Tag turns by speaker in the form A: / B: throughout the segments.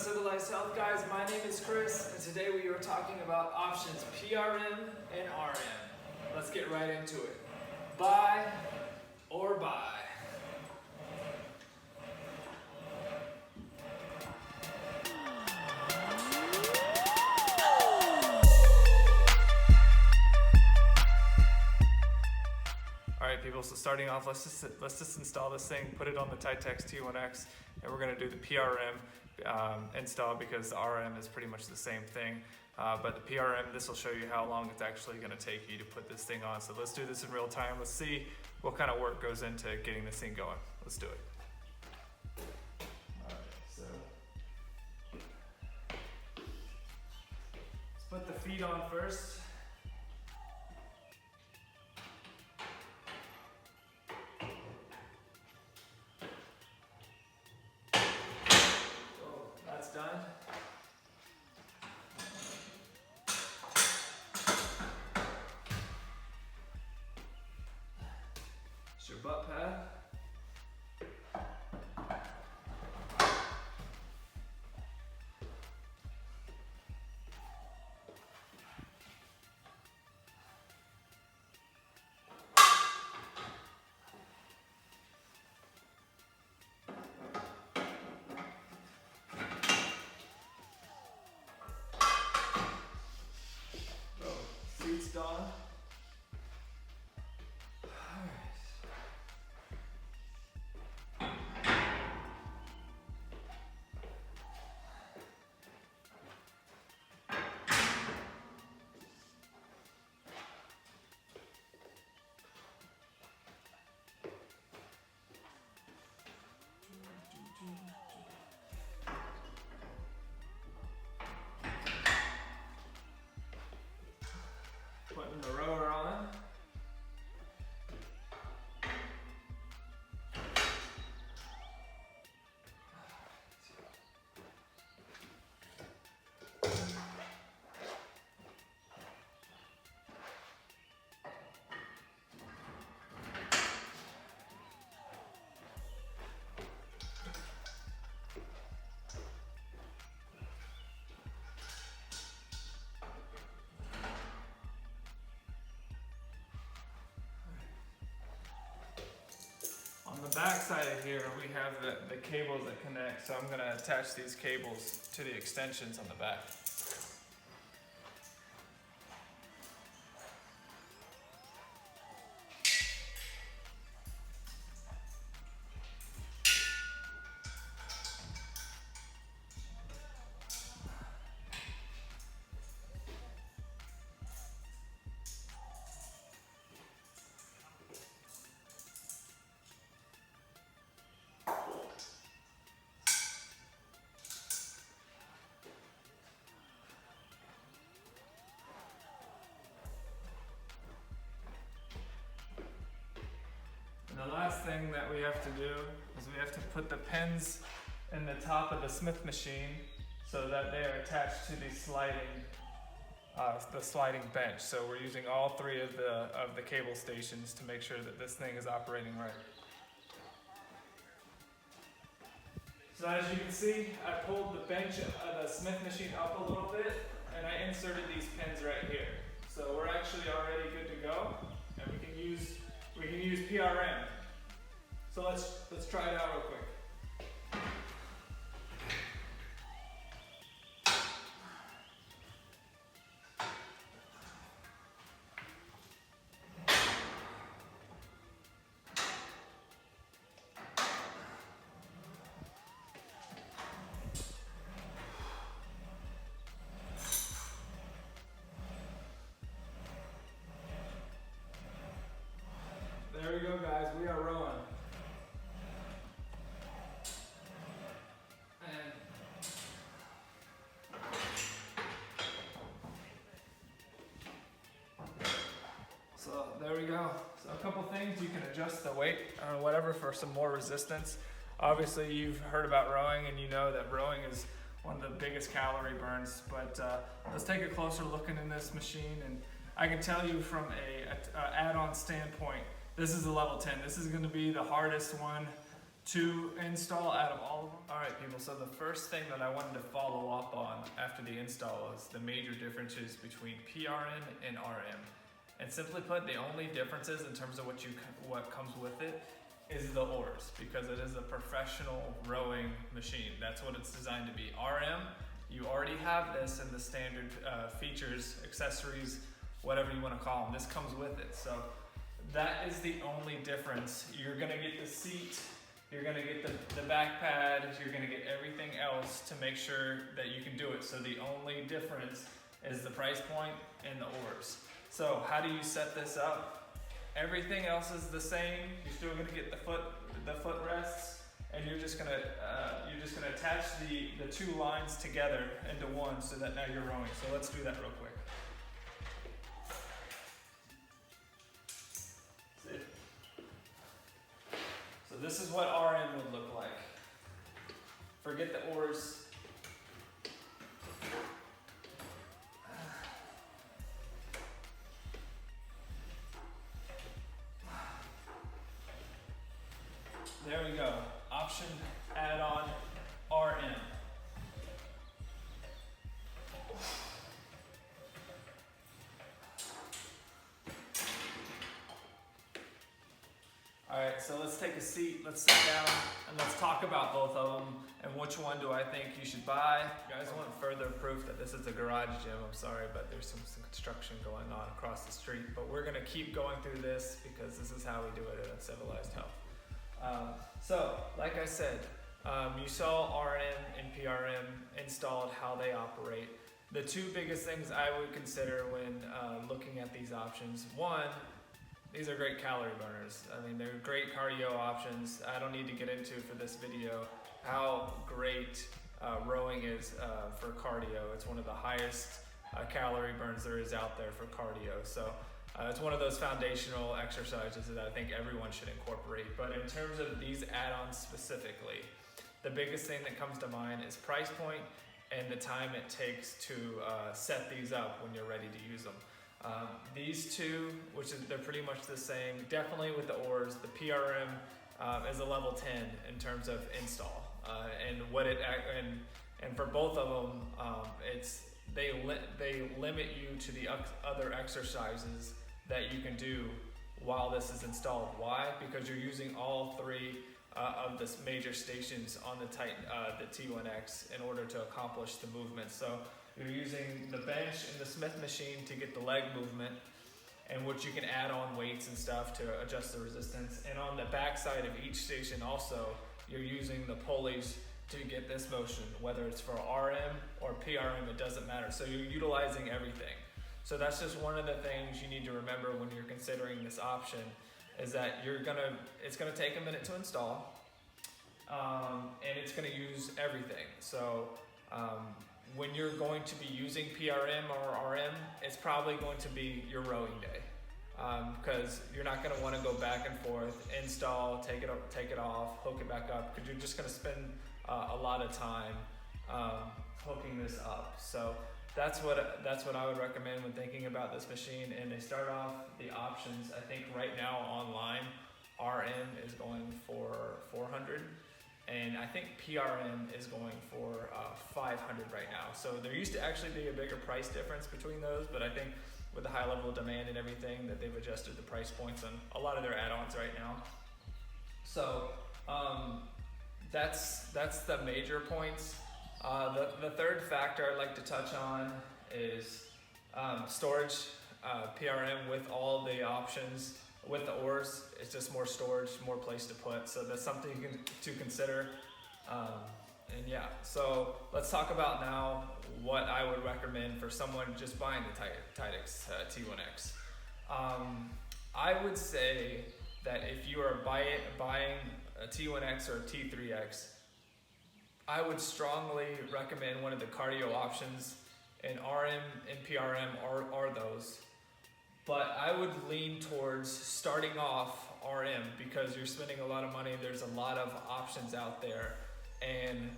A: Civilized Health, guys. My name is Chris, and today we are talking about options PRM and RM. Let's get right into it. Buy or buy. Alright people, so starting off, let's just install this thing, put it on the Tytax T1X, and we're going to do the PRM install because the RM is pretty much the same thing. But the PRM, this will show you how long it's actually going to take you to put this thing on. So let's do this in real time. Let's see what kind of work goes into getting this thing going. Let's do it. Alright, so let's put the feet on first. Done. It's your butt pad. Seats done. Putting the rower on. On the back side of here, we have the cables that connect, so I'm going to attach these cables to the extensions on the back. The last thing that we have to do is we have to put the pins in the top of the Smith machine so that they are attached to the sliding bench. So we're using all three of the cable stations to make sure that this thing is operating right. So as you can see, I pulled the bench of the Smith machine up a little bit and I inserted these pins right here. So we're actually already good to go, and we can use PRM. So let's try it out real quick. There we go, guys. We are rowing. And so there we go. So a couple things, you can adjust the weight or whatever for some more resistance. Obviously, you've heard about rowing and you know that rowing is one of the biggest calorie burns, but let's take a closer look in this machine, and I can tell you from a add-on standpoint, this is a level 10. This is going to be the hardest one to install out of all of them. Alright people, so the first thing that I wanted to follow up on after the install is the major differences between PRM and RM. And simply put, the only differences in terms of what comes with it is the oars, because it is a professional rowing machine. That's what it's designed to be. RM, you already have this in the standard features, accessories, whatever you want to call them. This comes with it. So that is the only difference. You're gonna get the seat, you're gonna get the back pad, you're gonna get everything else to make sure that you can do it. So the only difference is the price point and the oars. So how do you set this up? Everything else is the same. You're still gonna get the foot rests, and you're just gonna attach the two lines together into one so that now you're rowing. So let's do that real quick. So this is what RM would look like. Forget the oars. There we go. Option add-on RM. Alright, so let's take a seat, let's sit down, and let's talk about both of them and which one do I think you should buy. You guys want further proof that this is a garage gym, I'm sorry, but there's some construction going on across the street. But we're gonna keep going through this because this is how we do it at Civilized Health. So, like I said, you saw RM and PRM installed, how they operate. The two biggest things I would consider when looking at these options: one, these are great calorie burners. I mean, they're great cardio options. I don't need to get into for this video how great rowing is for cardio. It's one of the highest calorie burns there is out there for cardio. So it's one of those foundational exercises that I think everyone should incorporate. But in terms of these add-ons specifically, the biggest thing that comes to mind is price point and the time it takes to set these up when you're ready to use them. These two, they're pretty much the same. Definitely with the oars, the PRM is a level 10 in terms of install, and for both of them, they limit you to the other exercises that you can do while this is installed. Why? Because you're using all three of the major stations on the T1X in order to accomplish the movement. So you're using the bench and the Smith machine to get the leg movement, and which you can add on weights and stuff to adjust the resistance. And on the back side of each station also, you're using the pulleys to get this motion, whether it's for RM or PRM, it doesn't matter. So you're utilizing everything. So that's just one of the things you need to remember when you're considering this option, is that it's gonna take a minute to install, and it's gonna use everything. So when you're going to be using PRM or RM, it's probably going to be your rowing day, because you're not going to want to go back and forth, install, take it off, hook it back up, because you're just going to spend a lot of time hooking this up. So that's what I would recommend when thinking about this machine. And they start off the options. I think right now online, RM is going for 400. And I think PRM is going for 500 right now. So there used to actually be a bigger price difference between those, but I think with the high level of demand and everything, that they've adjusted the price points on a lot of their add-ons right now. So that's the major points. The third factor I'd like to touch on is storage. PRM with all the options. With the oars, it's just more storage, more place to put. So that's something to consider. And yeah, so let's talk about now what I would recommend for someone just buying the Tytax T1X. I would say that if you are buying a T1X or a T3X, I would strongly recommend one of the cardio options, and RM and PRM are those. But I would lean towards starting off RM, because you're spending a lot of money. There's a lot of options out there. And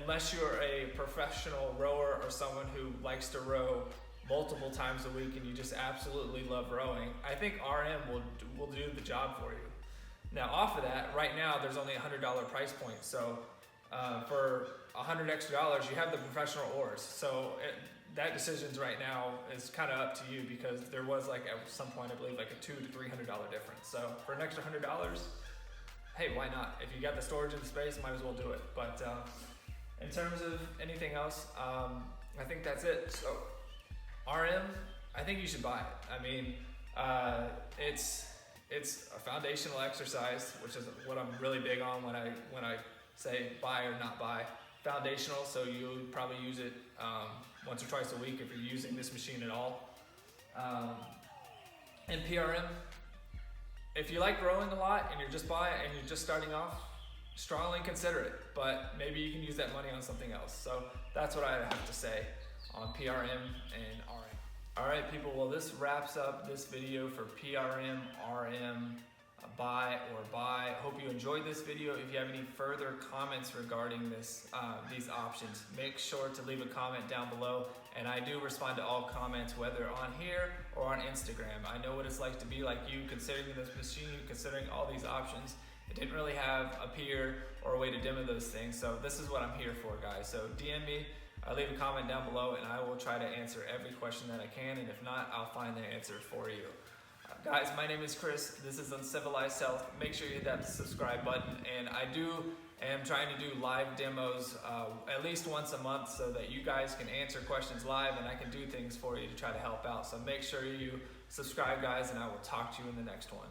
A: unless you're a professional rower or someone who likes to row multiple times a week and you just absolutely love rowing, I think RM will do the job for you. Now off of that, right now there's only a $100 price point. So for $100 extra, you have the professional oars. So that decision's right now is kind of up to you, because there was like at some point, I believe, like a $200 to $300 difference. So for an extra $100, hey, why not? If you got the storage and the space, might as well do it. But in terms of anything else, I think that's it. So RM, I think you should buy it. I mean, it's a foundational exercise, which is what I'm really big on when I say buy or not buy. Foundational, so you'll probably use it once or twice a week if you're using this machine at all. And PRM, if you like rowing a lot and you're just starting off, strongly consider it, but maybe you can use that money on something else. So that's what I have to say on PRM and RM. All right, people, well, this wraps up this video for PRM, RM, buy or buy. Hope you enjoyed this video. If you have any further comments regarding this, these options, make sure to leave a comment down below, and I do respond to all comments, whether on here or on Instagram. I know what it's like to be like you, considering this machine, considering all these options. It didn't really have a peer or a way to demo those things, so this is what I'm here for, guys. So DM me, leave a comment down below, and I will try to answer every question that I can, and if not, I'll find the answer for you. Guys, my name is Chris. This is Uncivilized Health. Make sure you hit that subscribe button, and I am trying to do live demos at least once a month, so that you guys can answer questions live and I can do things for you to try to help out. So make sure you subscribe, guys, and I will talk to you in the next one.